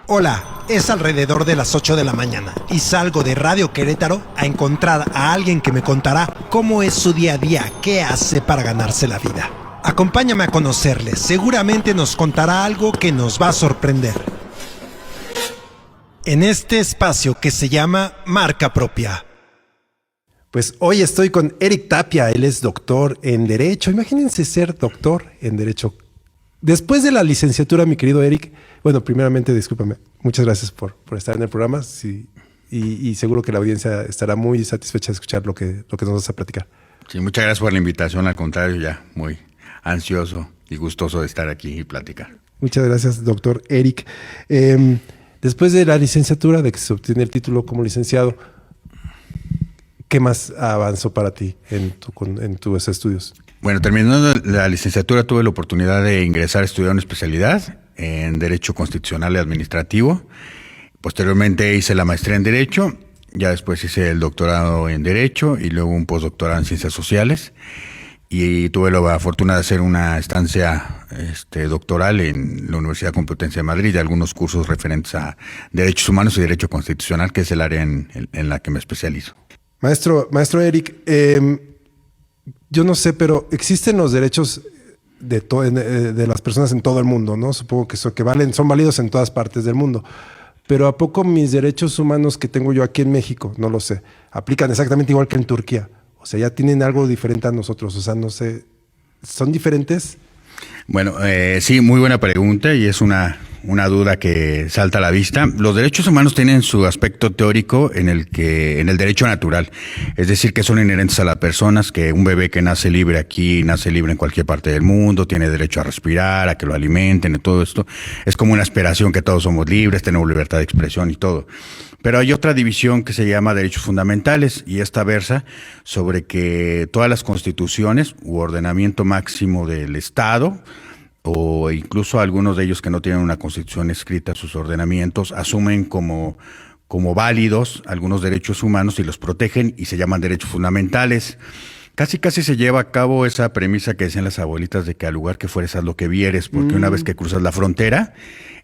Hola, es alrededor de las 8 de la mañana y salgo de Radio Querétaro a encontrar a alguien que me contará cómo es su día a día, qué hace para ganarse la vida. Acompáñame a conocerle, seguramente nos contará algo que nos va a sorprender. En este espacio que se llama Marca Propia. Pues hoy estoy con Eric Tapia, él es doctor en Derecho. Imagínense ser doctor en Derecho. Después de la licenciatura, mi querido Eric, bueno, primeramente, discúlpame, muchas gracias por estar en el programa, sí, y seguro que la audiencia estará muy satisfecha de escuchar lo que nos vas a platicar. Sí, muchas gracias por la invitación, al contrario, ya muy ansioso y gustoso de estar aquí y platicar. Muchas gracias, doctor Eric. Después de la licenciatura, de que se obtiene el título como licenciado, ¿qué más avanzó para ti en tus estudios? Bueno, terminando la licenciatura tuve la oportunidad de ingresar a estudiar una especialidad en Derecho Constitucional y Administrativo. Posteriormente hice la maestría en Derecho, ya después hice el doctorado en Derecho y luego un postdoctorado en Ciencias Sociales. Y tuve la fortuna de hacer una estancia doctoral en la Universidad Complutense de Madrid y algunos cursos referentes a Derechos Humanos y Derecho Constitucional, que es el área en la que me especializo. Maestro Eric, yo no sé, pero existen los derechos de las personas en todo el mundo, ¿no? Supongo que son válidos en todas partes del mundo. Pero ¿a poco mis derechos humanos que tengo yo aquí en México, no lo sé, aplican exactamente igual que en Turquía? O sea, ya tienen algo diferente a nosotros. O sea, no sé, ¿son diferentes? Bueno, sí, muy buena pregunta y es una duda que salta a la vista. Los derechos humanos tienen su aspecto teórico en el derecho natural, es decir, que son inherentes a las personas, que un bebé que nace libre aquí, nace libre en cualquier parte del mundo, tiene derecho a respirar, a que lo alimenten, y todo esto. Es como una aspiración que todos somos libres, tenemos libertad de expresión y todo. Pero hay otra división que se llama derechos fundamentales y esta versa sobre que todas las constituciones u ordenamiento máximo del Estado, o incluso algunos de ellos que no tienen una constitución escrita, sus ordenamientos, asumen como válidos algunos derechos humanos y los protegen y se llaman derechos fundamentales. Casi se lleva a cabo esa premisa que decían las abuelitas de que al lugar que fueres haz lo que vieres, porque una vez que cruzas la frontera,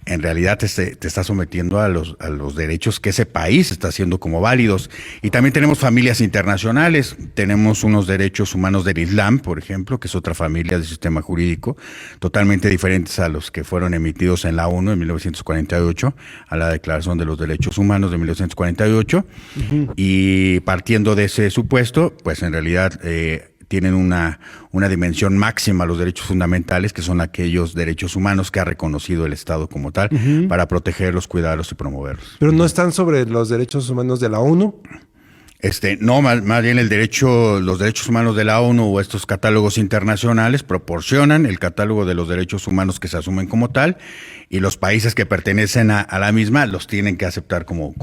en realidad te estás sometiendo a los derechos que ese país está haciendo como válidos. Y también tenemos familias internacionales, tenemos unos derechos humanos del Islam, por ejemplo, que es otra familia del sistema jurídico, totalmente diferentes a los que fueron emitidos en la ONU en 1948, a la Declaración de los Derechos Humanos de 1948, y partiendo de ese supuesto, pues en realidad tienen una dimensión máxima los derechos fundamentales, que son aquellos derechos humanos que ha reconocido el Estado como tal, para protegerlos, cuidarlos y promoverlos. ¿Pero no están sobre los derechos humanos de la ONU? No, más bien los derechos humanos de la ONU o estos catálogos internacionales proporcionan el catálogo de los derechos humanos que se asumen como tal, y los países que pertenecen a la misma los tienen que aceptar como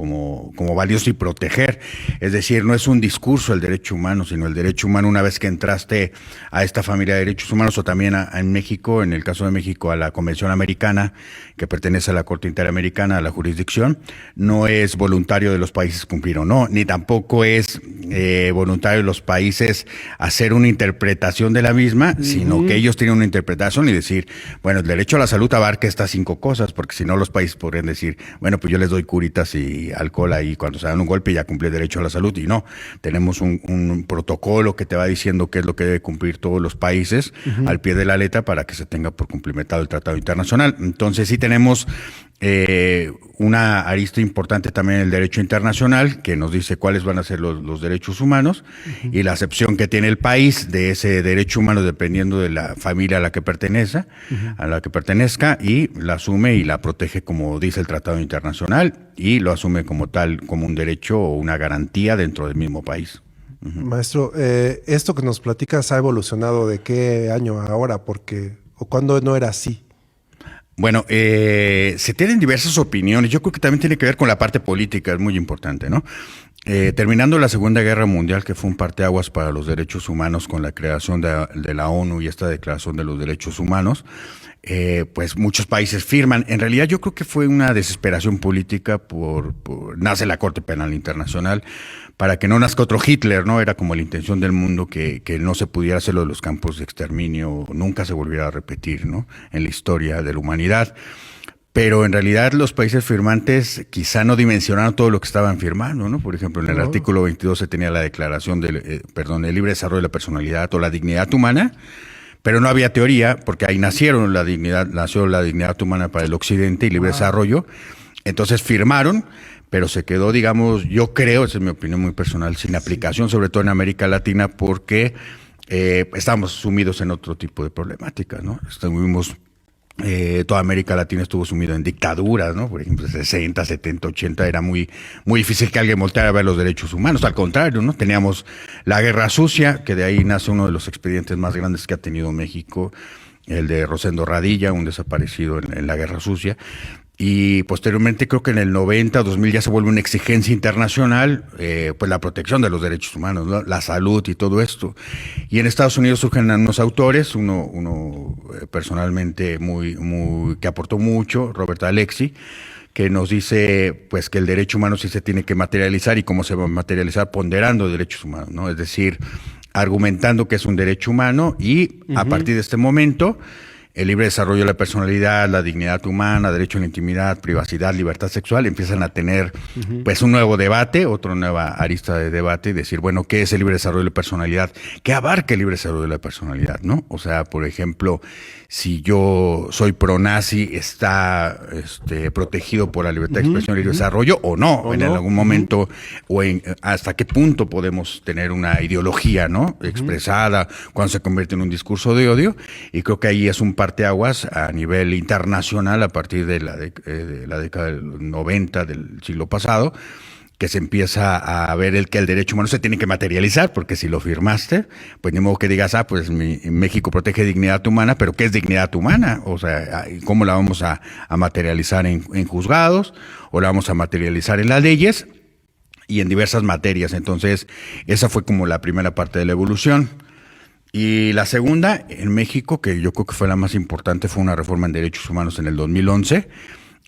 valiosos y proteger. Es decir, no es un discurso el derecho humano, sino el derecho humano una vez que entraste a esta familia de derechos humanos, o también en México, en el caso de México, a la Convención Americana, que pertenece a la Corte Interamericana, a la jurisdicción, no es voluntario de los países cumplir o no, ni tampoco es voluntario de los países hacer una interpretación de la misma, sino que ellos tienen una interpretación y decir, bueno, el derecho a la salud abarca estas 5 cosas, porque si no los países podrían decir, bueno, pues yo les doy curitas y alcohol ahí cuando se dan un golpe y ya cumplí el derecho a la salud. Y no, tenemos un protocolo que te va diciendo qué es lo que debe cumplir todos los países al pie de la letra para que se tenga por cumplimentado el Tratado Internacional. Entonces sí tenemos una arista importante también en el derecho internacional, que nos dice cuáles van a ser los derechos humanos y la acepción que tiene el país de ese derecho humano dependiendo de la familia a la que pertenezca, y la asume y la protege como dice el Tratado Internacional, y lo asume como tal, como un derecho o una garantía dentro del mismo país. Maestro, esto que nos platicas ha evolucionado de qué año a ahora, o cuándo no era así. Bueno, se tienen diversas opiniones. Yo creo que también tiene que ver con la parte política, es muy importante, ¿no? Terminando la Segunda Guerra Mundial, que fue un parteaguas para los derechos humanos con la creación de la ONU y esta Declaración de los Derechos Humanos, pues muchos países firman. En realidad yo creo que fue una desesperación política nace la Corte Penal Internacional para que no nazca otro Hitler, ¿no? Era como la intención del mundo que no se pudiera hacer lo de los campos de exterminio, nunca se volviera a repetir, ¿no? En la historia de la humanidad. Pero en realidad los países firmantes quizá no dimensionaron todo lo que estaban firmando, ¿no? Por ejemplo, en el artículo 22 se tenía la declaración del libre desarrollo de la personalidad o la dignidad humana, pero no había teoría, porque ahí nació la dignidad humana para el occidente y libre desarrollo. Entonces firmaron, pero se quedó, digamos, yo creo, esa es mi opinión muy personal, sin aplicación, sobre todo en América Latina, porque estábamos sumidos en otro tipo de problemáticas, ¿no? Toda América Latina estuvo sumido en dictaduras, ¿no? Por ejemplo, 60, 70, 80 era muy, muy difícil que alguien volteara a ver los derechos humanos. Al contrario, ¿no? Teníamos la Guerra Sucia, que de ahí nace uno de los expedientes más grandes que ha tenido México, el de Rosendo Radilla, un desaparecido en la Guerra Sucia. Y posteriormente creo que en el 90, 2000 ya se vuelve una exigencia internacional, pues la protección de los derechos humanos, ¿no? La salud y todo esto. Y en Estados Unidos surgen unos autores, uno personalmente que aportó mucho, Robert Alexy, que nos dice pues que el derecho humano sí se tiene que materializar y cómo se va a materializar ponderando derechos humanos, ¿no? Es decir, argumentando que es un derecho humano y a partir de este momento el libre desarrollo de la personalidad, la dignidad humana, derecho a la intimidad, privacidad, libertad sexual, empiezan a tener pues un nuevo debate, otra nueva arista de debate y decir, bueno, ¿qué es el libre desarrollo de la personalidad? ¿Qué abarca el libre desarrollo de la personalidad, no? O sea, por ejemplo, si yo soy pro-nazi, ¿está protegido por la libertad de expresión y libre desarrollo o no? O en algún momento, o hasta qué punto podemos tener una ideología, ¿no? Expresada cuando se convierte en un discurso de odio. Y creo que ahí es un parteaguas a nivel internacional a partir de la década del 90 del siglo pasado, que se empieza a ver que el derecho humano se tiene que materializar, porque si lo firmaste, pues ni modo que digas, pues México protege dignidad humana, pero ¿qué es dignidad humana? O sea, ¿cómo la vamos a materializar en juzgados? ¿O la vamos a materializar en las leyes? Y en diversas materias. Entonces, esa fue como la primera parte de la evolución. Y la segunda, en México, que yo creo que fue la más importante, fue una reforma en derechos humanos en el 2011,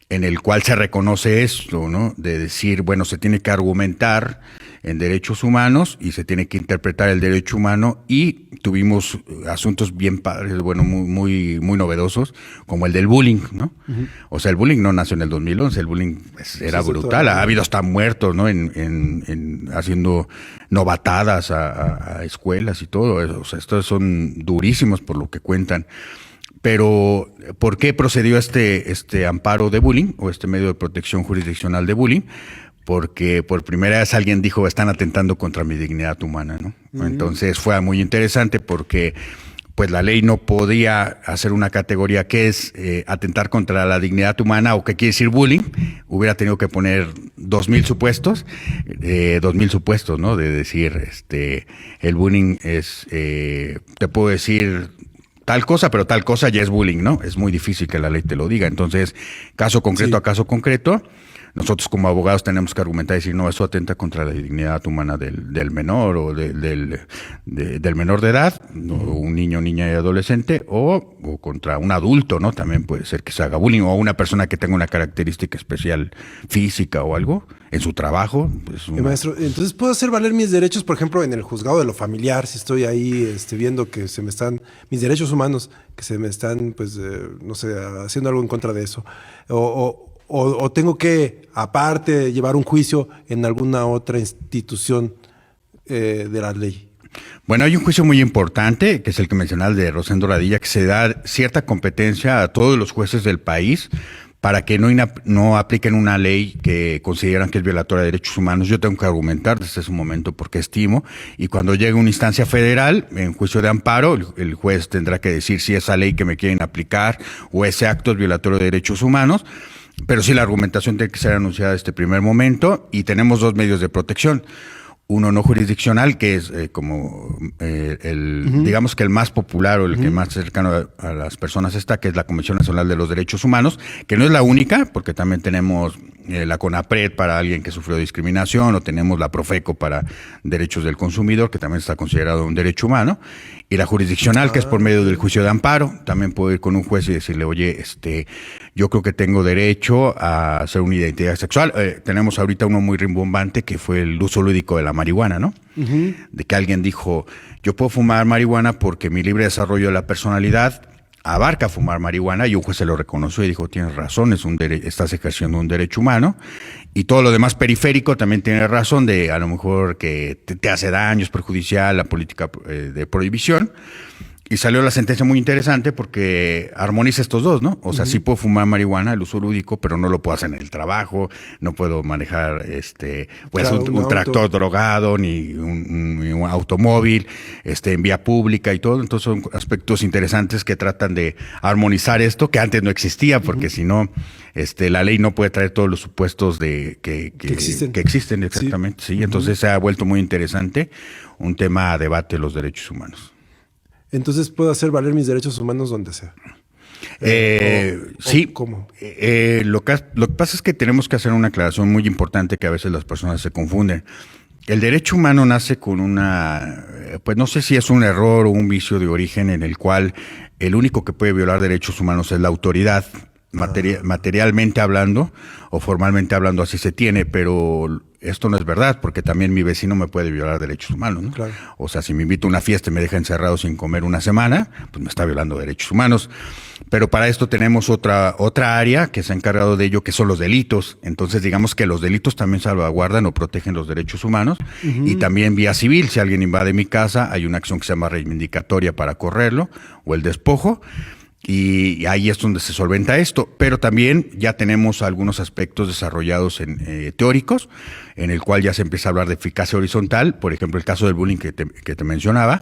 en el cual se reconoce esto, ¿no? De decir, bueno, se tiene que argumentar en derechos humanos y se tiene que interpretar el derecho humano, y tuvimos asuntos bien padres, bueno, muy, muy novedosos, como el del bullying, ¿no? O sea, el bullying no nació en el 2011, el bullying era brutal, ha habido hasta muertos, ¿no? Haciendo novatadas a escuelas y todo, o sea, estos son durísimos por lo que cuentan. Pero, ¿por qué procedió este amparo de bullying o este medio de protección jurisdiccional de bullying? Porque por primera vez alguien dijo, están atentando contra mi dignidad humana, ¿no? Entonces fue muy interesante porque pues la ley no podía hacer una categoría que es atentar contra la dignidad humana o qué quiere decir bullying. Hubiera tenido que poner 2,000 supuestos, ¿no? De decir, el bullying es, te puedo decir tal cosa, pero tal cosa ya es bullying, ¿no? Es muy difícil que la ley te lo diga. Entonces, caso concreto a caso concreto, nosotros como abogados tenemos que argumentar y decir, no, eso atenta contra la dignidad humana del menor o del menor de edad, ¿no? Un niño, niña y adolescente, o contra un adulto, ¿no? También puede ser que se haga bullying, o una persona que tenga una característica especial física o algo en su trabajo. Pues Maestro, entonces puedo hacer valer mis derechos, por ejemplo, en el juzgado de lo familiar, si estoy ahí viendo que se me están, mis derechos humanos, que se me están, pues, no sé, haciendo algo en contra de eso, o tengo que, aparte, llevar un juicio en alguna otra institución de la ley. Bueno, hay un juicio muy importante, que es el que mencionaba, de Rosendo Radilla, que se da cierta competencia a todos los jueces del país para que no apliquen una ley que consideran que es violatoria de derechos humanos. Yo tengo que argumentar desde ese momento porque estimo, y cuando llegue una instancia federal, en juicio de amparo, el juez tendrá que decir si esa ley que me quieren aplicar o ese acto es violatorio de derechos humanos. Pero sí, la argumentación tiene que ser anunciada en este primer momento, y tenemos dos medios de protección. Uno no jurisdiccional, que es digamos que el más popular o el que más cercano a las personas está, que es la Convención Nacional de los Derechos Humanos, que no es la única, porque también tenemos la CONAPRED para alguien que sufrió discriminación, o tenemos la Profeco para derechos del consumidor, que también está considerado un derecho humano, y la jurisdiccional, que es por medio del juicio de amparo. También puedo ir con un juez y decirle, oye, yo creo que tengo derecho a hacer una identidad sexual. Tenemos ahorita uno muy rimbombante, que fue el uso lúdico de la marihuana, ¿no? De que alguien dijo, yo puedo fumar marihuana porque mi libre desarrollo de la personalidad abarca fumar marihuana y un juez se lo reconoció y dijo, tienes razón, estás ejerciendo un derecho humano. Y todo lo demás periférico también tiene razón de a lo mejor que te hace daño, es perjudicial la política de prohibición. Y salió la sentencia muy interesante porque armoniza estos dos, ¿no? O sea, sí puedo fumar marihuana, el uso lúdico, pero no lo puedo hacer en el trabajo, no puedo manejar pues claro, un tractor drogado, ni un automóvil, en vía pública y todo. Entonces son aspectos interesantes que tratan de armonizar esto, que antes no existía, porque si no, la ley no puede traer todos los supuestos que existen exactamente. Sí, entonces se ha vuelto muy interesante un tema a debate de los derechos humanos. Entonces puedo hacer valer mis derechos humanos donde sea. Sí. ¿Cómo? Lo que pasa es que tenemos que hacer una aclaración muy importante que a veces las personas se confunden. El derecho humano nace con pues no sé si es un error o un vicio de origen en el cual el único que puede violar derechos humanos es la autoridad. Materialmente hablando o formalmente hablando así se tiene, pero esto no es verdad, porque también mi vecino me puede violar derechos humanos, ¿no? Claro. O sea, si me invita a una fiesta y me deja encerrado sin comer una semana, pues me está violando derechos humanos. Pero para esto tenemos otra área que se ha encargado de ello, que son los delitos. Entonces, digamos que los delitos también salvaguardan o protegen los derechos humanos. Y también vía civil, si alguien invade mi casa, hay una acción que se llama reivindicatoria para correrlo, o el despojo. Y ahí es donde se solventa esto, pero también ya tenemos algunos aspectos desarrollados teóricos, en el cual ya se empieza a hablar de eficacia horizontal. Por ejemplo, el caso del bullying que te mencionaba,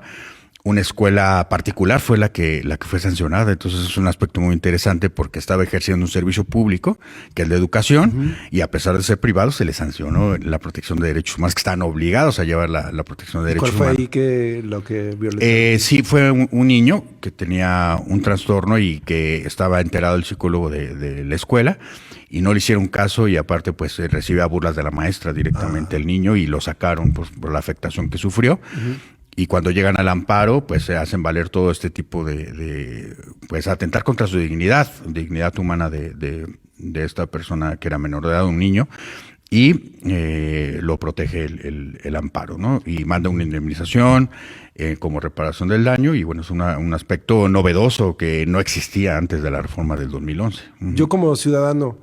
una escuela particular fue la que fue sancionada. Entonces es un aspecto muy interesante porque estaba ejerciendo un servicio público, que es de educación, y a pesar de ser privado se le sancionó la protección de derechos humanos, que están obligados a llevar la protección de derechos humanos. ¿Cuál fue ahí lo que violó? Sí, fue un niño que tenía un trastorno y que estaba enterado el psicólogo de la escuela, y no le hicieron caso, y aparte pues recibía burlas de la maestra directamente el niño, y lo sacaron pues, por la afectación que sufrió. Y cuando llegan al amparo, pues se hacen valer todo este tipo pues atentar contra su dignidad humana de esta persona que era menor de edad, un niño, y lo protege el amparo, ¿no? Y manda una indemnización como reparación del daño, y bueno, es un aspecto novedoso que no existía antes de la reforma del 2011. Yo como ciudadano,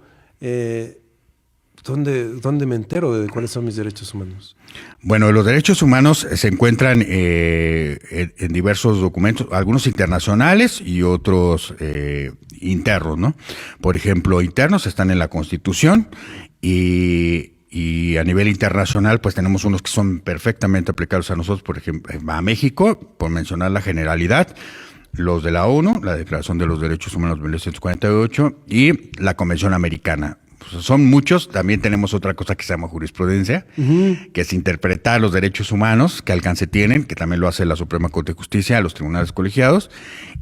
¿dónde me entero de cuáles son mis derechos humanos? Bueno, los derechos humanos se encuentran en diversos documentos, algunos internacionales y otros internos, ¿no? Por ejemplo, internos están en la Constitución, y a nivel internacional pues tenemos unos que son perfectamente aplicables a nosotros, por ejemplo, a México, por mencionar la generalidad, los de la ONU, la Declaración de los Derechos Humanos de 1948 y la Convención Americana. Pues son muchos. También tenemos otra cosa que se llama jurisprudencia, que es interpretar los derechos humanos, qué alcance tienen, que también lo hace la Suprema Corte de Justicia, los tribunales colegiados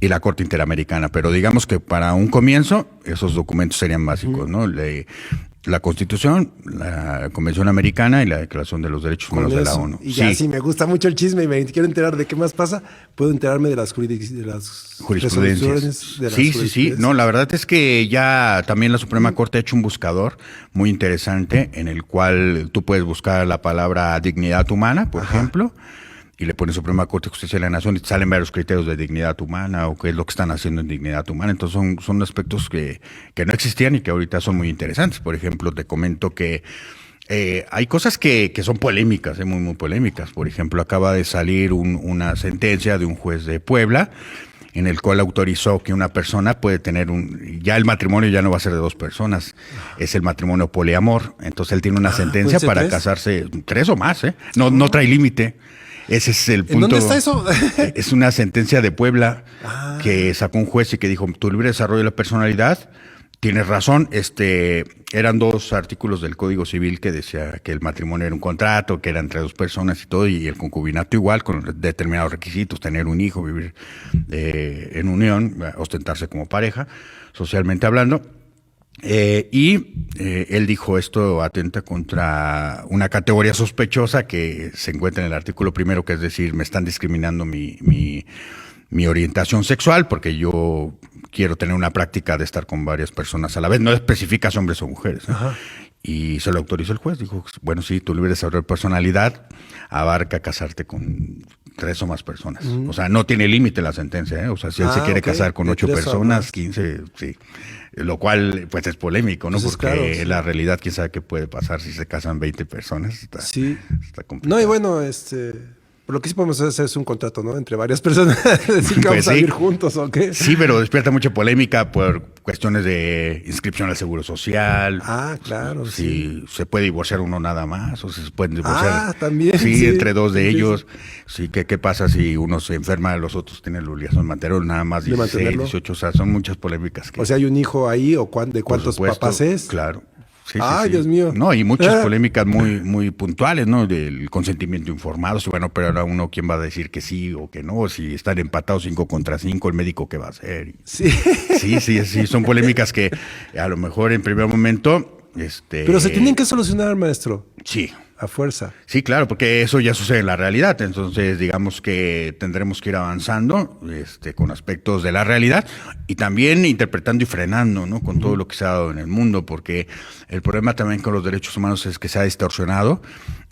y la Corte Interamericana. Pero digamos que para un comienzo esos documentos serían básicos, ¿no? La Constitución, la Convención Americana y la Declaración de los Derechos Humanos de la ONU. Y ya si me gusta mucho el chisme y me quiero enterar de qué más pasa, puedo enterarme de las jurisprudencias. Sí. No, la verdad es que ya también la Suprema Corte ha hecho un buscador muy interesante en el cual tú puedes buscar la palabra dignidad humana, por ejemplo, y le pones Suprema Corte de Justicia de la Nación y te salen varios criterios de dignidad humana o qué es lo que están haciendo en dignidad humana. Entonces son aspectos que no existían y que ahorita son muy interesantes. Por ejemplo, te comento que hay cosas que son polémicas, muy, muy polémicas. Por ejemplo, acaba de salir una sentencia de un juez de Puebla en el cual autorizó que una persona puede tener ya el matrimonio ya no va a ser de dos personas, es el matrimonio poliamor. Entonces él tiene una sentencia para casarse 3 o más, no trae límite. Ese es el punto. ¿En dónde está eso? Es una sentencia de Puebla que sacó un juez y que dijo, tu libre desarrollo de la personalidad, tienes razón, eran 2 artículos del Código Civil que decía que el matrimonio era un contrato, que era entre 2 personas y todo, y el concubinato igual, con determinados requisitos, tener un hijo, vivir en unión, ostentarse como pareja, socialmente hablando. Él dijo, esto atenta contra una categoría sospechosa que se encuentra en el artículo primero, que es decir, me están discriminando mi orientación sexual porque yo quiero tener una práctica de estar con varias personas a la vez, no especifica si hombres o mujeres, ¿no? y se lo autorizó el juez. Dijo, bueno, sí, tu libre desarrollo de personalidad abarca casarte con 3 o más personas. O sea, no tiene límite la sentencia, ¿eh? O sea, si él se quiere casar con 8 personas, 15, sí. Lo cual, pues, es polémico, ¿no? Entonces, porque claro, sí. la realidad, quién sabe qué puede pasar si se casan 20 personas. Sí. Está complicado. No, y bueno, lo que sí podemos hacer es un contrato, ¿no? Entre varias personas. Decir que vamos a vivir juntos, ¿o qué? Sí, pero despierta mucha polémica por cuestiones de inscripción al Seguro Social. Ah, claro, Si se puede divorciar uno nada más, o si se pueden divorciar. Ah, también. Sí, entre 2 de Sí, ellos. Sí, ¿qué pasa si uno se enferma, los otros tienen la obligación de mantenerlo, nada más De 16, mantenerlo. 18, o sea, son muchas polémicas. O sea, hay un hijo ahí, o de por cuántos supuesto, papás es. Claro. Sí, Ay, sí. Dios mío. No, y muchas polémicas muy puntuales, ¿no? Del consentimiento informado. Si bueno, pero ahora uno, ¿quién va a decir que sí o que no? Si están empatados 5 contra 5, el médico, ¿qué va a hacer? Sí. Sí. Son polémicas que a lo mejor en primer momento. Pero se tienen que solucionar, maestro. Sí. A fuerza. Sí, claro, porque eso ya sucede en la realidad. Entonces, digamos que tendremos que ir avanzando con aspectos de la realidad y también interpretando y frenando, ¿no? Con todo lo que se ha dado en el mundo, porque el problema también con los derechos humanos es que se ha distorsionado.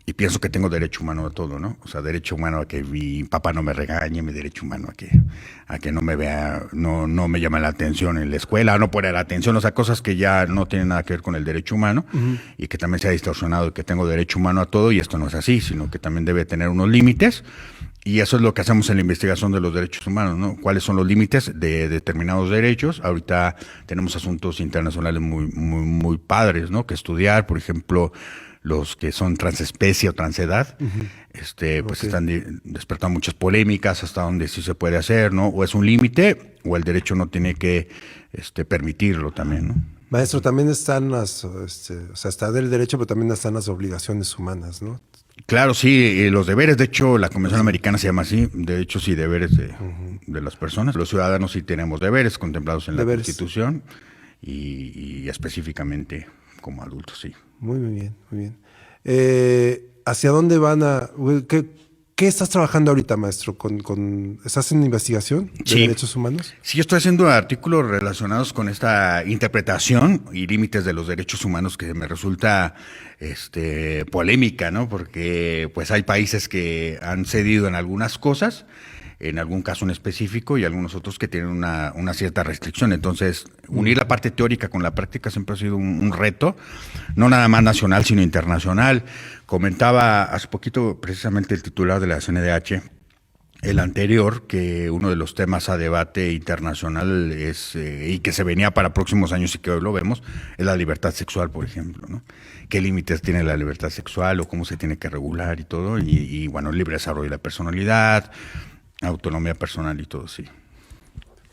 Y pienso que tengo derecho humano a todo, ¿no? O sea, derecho humano a que mi papá no me regañe, mi derecho humano a que no me vea, no me llame la atención en la escuela, no poner atención, o sea, cosas que ya no tienen nada que ver con el derecho humano y que también se ha distorsionado y que tengo derecho humano a todo y esto no es así, sino que también debe tener unos límites y eso es lo que hacemos en la investigación de los derechos humanos, ¿no? ¿Cuáles son los límites de determinados derechos? Ahorita tenemos asuntos internacionales muy padres, ¿no? Que estudiar, por ejemplo, los que son transespecie o transedad, pues están despertando muchas polémicas hasta donde sí se puede hacer, ¿no? O es un límite o el derecho no tiene que permitirlo también, ¿no? Maestro, también están las, o sea, está del derecho, pero también están las obligaciones humanas, ¿no? Claro, sí, los deberes, de hecho, la Convención Americana se llama así, derechos y deberes de las personas. Los ciudadanos sí tenemos deberes contemplados en la Constitución y específicamente como adultos, sí. Muy bien, muy bien. ¿Hacia dónde van a...? ¿Qué estás trabajando ahorita, maestro? ¿Estás en investigación de derechos humanos? Sí, estoy haciendo artículos relacionados con esta interpretación y límites de los derechos humanos que me resulta polémica, ¿no? Porque pues hay países que han cedido en algunas cosas, en algún caso en específico, y algunos otros que tienen una cierta restricción. Entonces, unir la parte teórica con la práctica siempre ha sido un reto, no nada más nacional, sino internacional. Comentaba hace poquito precisamente el titular de la CNDH, el anterior, que uno de los temas a debate internacional es, y que se venía para próximos años y que hoy lo vemos, es la libertad sexual, por ejemplo, ¿no? ¿Qué límites tiene la libertad sexual o cómo se tiene que regular y todo? Y bueno, el libre desarrollo de la personalidad, autonomía personal y todo, sí.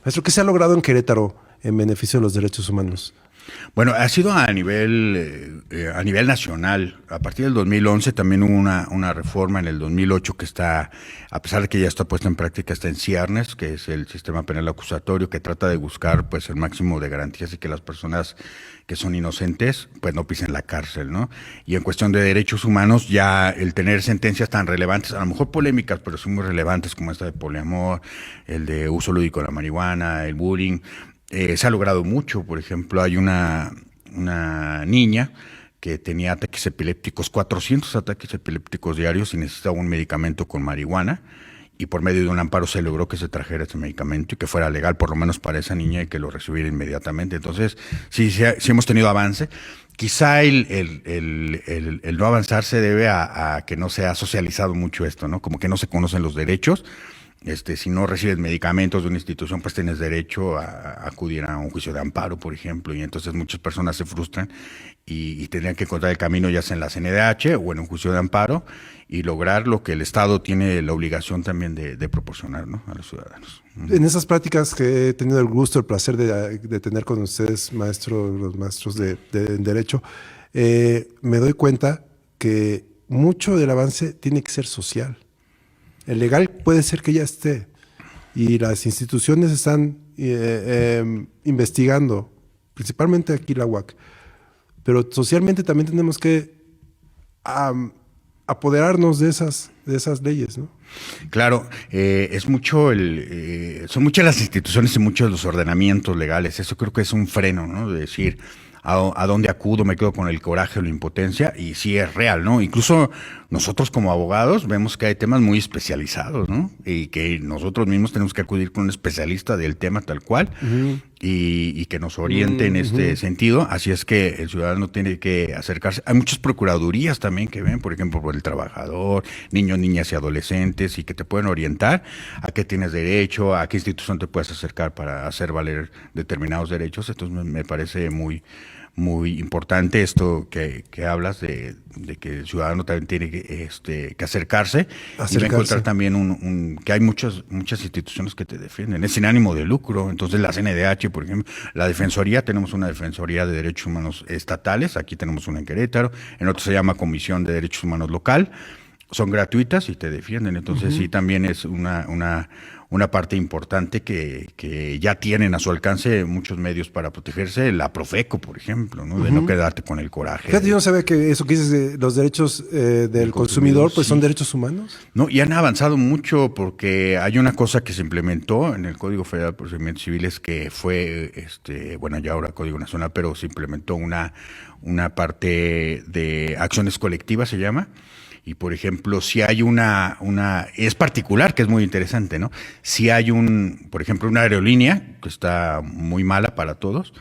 Maestro, ¿qué se ha logrado en Querétaro en beneficio de los derechos humanos? Bueno, ha sido a nivel nacional. A partir del 2011 también hubo una reforma en el 2008 que está, a pesar de que ya está puesta en práctica, está en ciernes, que es el sistema penal acusatorio, que trata de buscar pues el máximo de garantías y que las personas que son inocentes pues no pisen la cárcel, ¿no? Y en cuestión de derechos humanos, ya el tener sentencias tan relevantes, a lo mejor polémicas, pero son muy relevantes, como esta de poliamor, el de uso lúdico de la marihuana, el bullying, se ha logrado mucho. Por ejemplo, hay una niña que tenía ataques epilépticos, 400 ataques epilépticos diarios y necesitaba un medicamento con marihuana, y por medio de un amparo se logró que se trajera este medicamento y que fuera legal, por lo menos para esa niña, y que lo recibiera inmediatamente. Entonces, sí hemos tenido avance. Quizá el no avanzar se debe a que no se ha socializado mucho esto, ¿no? Como que no se conocen los derechos. Si no recibes medicamentos de una institución, pues tienes derecho a acudir a un juicio de amparo, por ejemplo, y entonces muchas personas se frustran y tendrían que encontrar el camino ya sea en la CNDH o en un juicio de amparo y lograr lo que el Estado tiene la obligación también de proporcionar, ¿no?, a los ciudadanos. En esas prácticas que he tenido el gusto, el placer de tener con ustedes, los maestros de Derecho, me doy cuenta que mucho del avance tiene que ser social. El legal puede ser que ya esté y las instituciones están investigando, principalmente aquí la UAC, pero socialmente también tenemos que apoderarnos de esas leyes, ¿no? Claro, es mucho son muchas las instituciones y muchos los ordenamientos legales. Eso creo que es un freno, ¿no? De decir, a dónde acudo, me quedo con el coraje o la impotencia, y sí es real, ¿no? Incluso nosotros como abogados vemos que hay temas muy especializados, ¿no? Y que nosotros mismos tenemos que acudir con un especialista del tema tal cual, y que nos oriente en este sentido. Así es que el ciudadano tiene que acercarse. Hay muchas procuradurías también que ven, por ejemplo, por el trabajador, niños, niñas y adolescentes, y que te pueden orientar a qué tienes derecho, a qué institución te puedes acercar para hacer valer determinados derechos. Entonces me parece muy importante esto que hablas de que el ciudadano también tiene que acercarse. Y va a encontrar también que hay muchas instituciones que te defienden, es sin ánimo de lucro. Entonces la CNDH, por ejemplo, la Defensoría, tenemos una Defensoría de Derechos Humanos estatales, aquí tenemos una en Querétaro, en otro se llama Comisión de Derechos Humanos Local, son gratuitas y te defienden. Entonces sí, también es una parte importante que ya tienen a su alcance muchos medios para protegerse. La Profeco, por ejemplo, ¿no? De no quedarte con el coraje. Fíjate, yo no sabía que eso que dices de los derechos del consumidor, pues sí, son derechos humanos. No, y han avanzado mucho, porque hay una cosa que se implementó en el Código Federal de Procedimientos Civiles que fue, ya ahora Código Nacional, pero se implementó una parte de acciones colectivas, se llama. Y, por ejemplo, si hay es particular, que es muy interesante, ¿no? Si hay por ejemplo, una aerolínea que está muy mala para todos,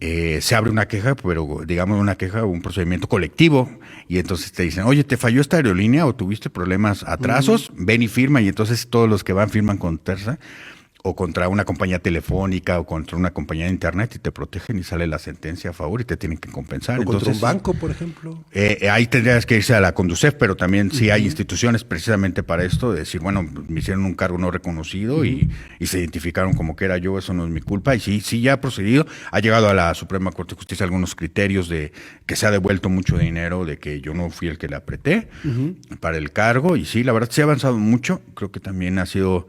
se abre una queja, pero digamos una queja o un procedimiento colectivo, y entonces te dicen, oye, ¿te falló esta aerolínea o tuviste problemas, atrasos? Ven y firma, y entonces todos los que van firman con Terza, o contra una compañía telefónica o contra una compañía de internet, y te protegen y sale la sentencia a favor y te tienen que compensar. O entonces, contra un banco, por ejemplo. Ahí tendrías que irse a la Conducef, pero también sí hay instituciones precisamente para esto, de decir, bueno, me hicieron un cargo no reconocido y se identificaron como que era yo, eso no es mi culpa. Y sí ya ha procedido, ha llegado a la Suprema Corte de Justicia algunos criterios de que se ha devuelto mucho dinero, de que yo no fui el que le apreté para el cargo. Y sí, la verdad sí ha avanzado mucho. Creo que también ha sido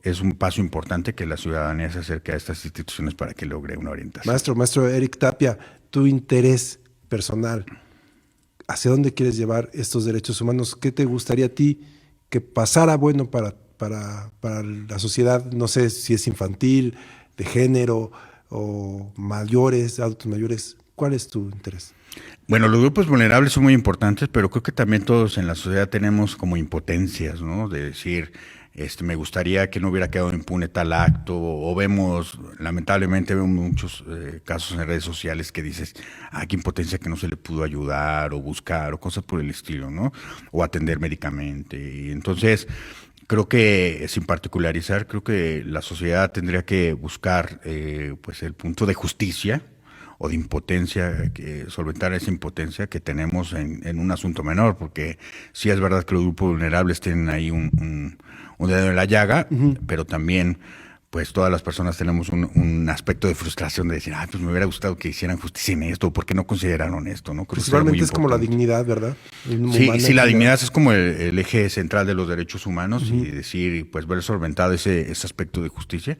es un paso importante que la ciudadanía se acerque a estas instituciones para que logre una orientación. Maestro Eric Tapia, tu interés personal, ¿hacia dónde quieres llevar estos derechos humanos? ¿Qué te gustaría a ti que pasara bueno para la sociedad? No sé si es infantil, de género, o mayores, adultos mayores. ¿Cuál es tu interés? Bueno, los grupos vulnerables son muy importantes, pero creo que también todos en la sociedad tenemos como impotencias, ¿no? De decir, me gustaría que no hubiera quedado impune tal acto, o lamentablemente vemos muchos casos en redes sociales que dices, qué impotencia que no se le pudo ayudar o buscar o cosas por el estilo, ¿no? O atender médicamente. Y entonces, creo que, sin particularizar, creo que la sociedad tendría que buscar pues el punto de justicia o de impotencia, que solventar esa impotencia que tenemos en un asunto menor, porque sí es verdad que los grupos vulnerables tienen ahí un dedo en la llaga, pero también pues todas las personas tenemos un aspecto de frustración de decir, pues me hubiera gustado que hicieran justicia en esto, ¿por qué no consideraron esto? ¿No? Principalmente es como la dignidad, ¿verdad? Sí, la dignidad es como el eje central de los derechos humanos, y decir, pues ver solventado ese aspecto de justicia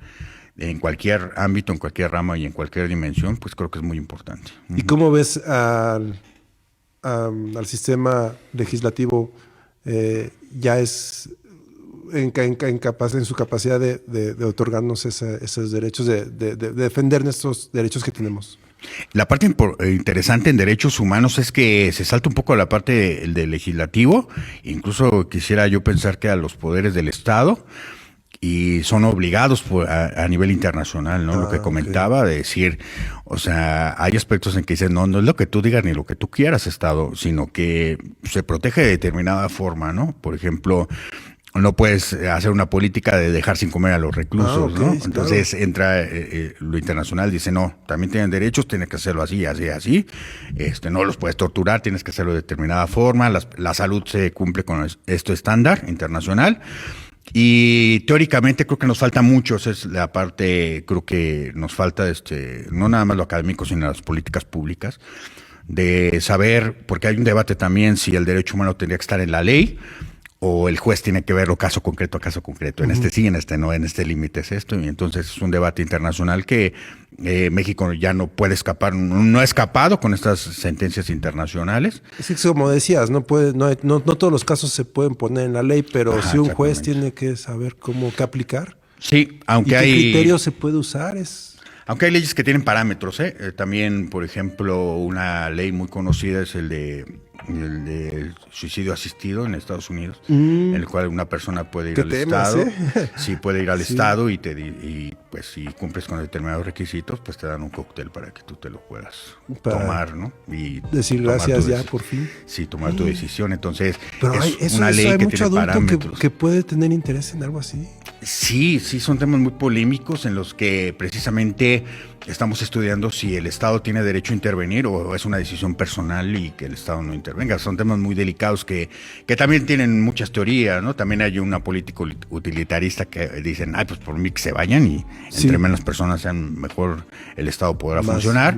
en cualquier ámbito, en cualquier rama y en cualquier dimensión, pues creo que es muy importante. ¿Y cómo ves al sistema legislativo ya es en su capacidad de otorgarnos esos derechos, de defender nuestros derechos que tenemos? La parte interesante en derechos humanos es que se salta un poco a la parte del legislativo, incluso quisiera yo pensar que a los poderes del Estado, y son obligados a nivel internacional, ¿no? Lo que comentaba, de decir, o sea, hay aspectos en que dicen, no es lo que tú digas ni lo que tú quieras, Estado, sino que se protege de determinada forma, ¿no? Por ejemplo, no puedes hacer una política de dejar sin comer a los reclusos, ¿no? Entonces claro, entra lo internacional, dice, no, también tienen derechos, tienes que hacerlo así, así. No los puedes torturar, tienes que hacerlo de determinada forma. La salud se cumple con esto estándar internacional. Y teóricamente creo que nos falta mucho, esa es la parte, creo que nos falta, no nada más lo académico, sino las políticas públicas, de saber, porque hay un debate también si el derecho humano tendría que estar en la ley, o el juez tiene que verlo caso concreto a caso concreto. En este sí, en este no, en este límite es esto. Y entonces es un debate internacional que México ya no puede escapar, no ha escapado con estas sentencias internacionales. Es que como decías, no todos los casos se pueden poner en la ley, pero si un juez tiene que saber qué aplicar. Sí, aunque ¿Y qué criterio se puede usar? Aunque hay leyes que tienen parámetros, ¿eh? También, por ejemplo, una ley muy conocida es el de suicidio asistido en Estados Unidos, en el cual una persona puede ir al Estado, sí, puede ir al Estado y pues si cumples con determinados requisitos, pues te dan un cóctel para que tú te lo puedas tomar, ¿no? Y decir gracias ya por fin. Sí, tomar tu decisión. Entonces, pero es una ley que tiene parámetros. Que puede tener interés en algo así. Sí, son temas muy polémicos en los que precisamente estamos estudiando si el Estado tiene derecho a intervenir o es una decisión personal y que el Estado no intervenga. Son temas muy delicados que también tienen muchas teorías, ¿no? También hay una política utilitarista que dicen, pues por mí que se vayan y entre menos personas sean, mejor el Estado podrá funcionar.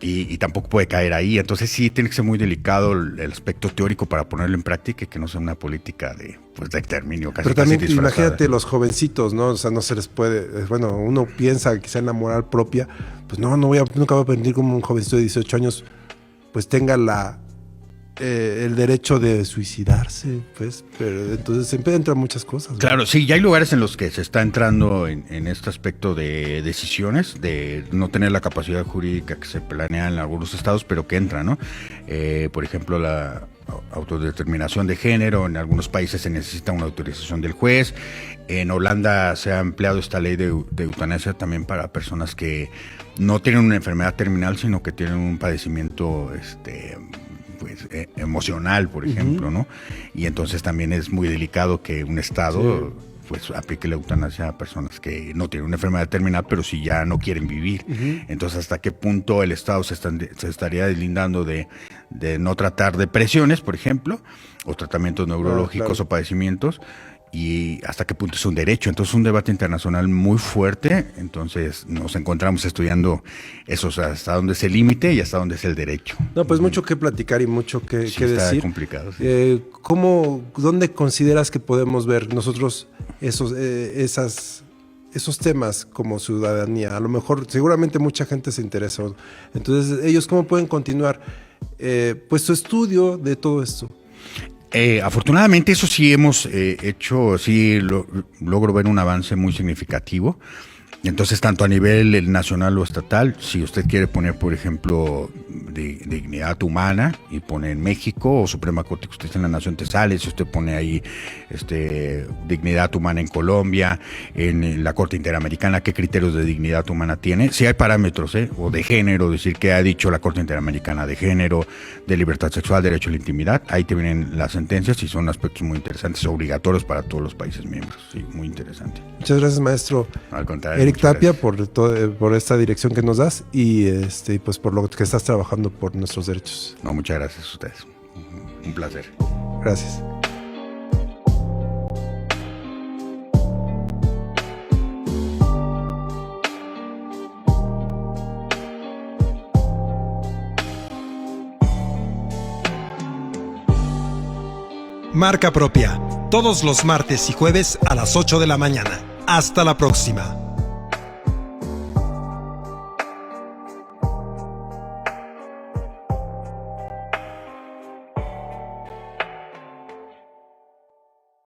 Y tampoco puede caer ahí. Entonces sí tiene que ser muy delicado el aspecto teórico para ponerlo en práctica y que no sea una política de exterminio casi. Pero también casi imagínate los jovencitos, ¿no? O sea, no se les puede... Bueno, uno piensa quizá en la moral propia. Pues nunca voy a permitir como un jovencito de 18 años pues tenga el derecho de suicidarse, pues, pero entonces siempre entran muchas cosas, ¿no? Claro, sí, ya hay lugares en los que se está entrando en este aspecto de decisiones, de no tener la capacidad jurídica que se planea en algunos estados, pero que entra, ¿no? Por ejemplo, la autodeterminación de género, en algunos países se necesita una autorización del juez. En Holanda se ha empleado esta ley de eutanasia también para personas que no tienen una enfermedad terminal, sino que tienen un padecimiento pues emocional, por ejemplo, ¿no? Y entonces también es muy delicado que un estado pues aplique la eutanasia a personas que no tienen una enfermedad terminal, pero sí ya no quieren vivir. Entonces, ¿hasta qué punto el Estado se estaría deslindando de no tratar depresiones, por ejemplo, o tratamientos neurológicos o padecimientos? Y hasta qué punto es un derecho. Entonces, un debate internacional muy fuerte. Entonces, nos encontramos estudiando eso, o sea, hasta dónde es el límite y hasta dónde es el derecho. No, pues mucho que platicar y mucho que está decir. Complicado. Sí. ¿Dónde consideras que podemos ver nosotros esos temas como ciudadanía? A lo mejor, seguramente mucha gente se interesa. Entonces, ellos cómo pueden continuar pues su estudio de todo esto. Afortunadamente eso sí hemos hecho, logro ver un avance muy significativo. Entonces, tanto a nivel nacional o estatal, si usted quiere poner, por ejemplo, dignidad humana y pone en México o Suprema Corte de Justicia en la Nación te sale, si usted pone ahí dignidad humana en Colombia, en la Corte Interamericana, qué criterios de dignidad humana tiene, si hay parámetros, o de género, decir que ha dicho la Corte Interamericana de género, de libertad sexual, derecho a la intimidad, ahí te vienen las sentencias y son aspectos muy interesantes, obligatorios para todos los países miembros, sí, muy interesante. Muchas gracias, maestro. Al contrario. Eric Tapia, por esta dirección que nos das y pues por lo que estás trabajando por nuestros derechos. No, muchas gracias a ustedes. Un placer. Gracias. Marca Propia, todos los martes y jueves a las 8 de la mañana. Hasta la próxima.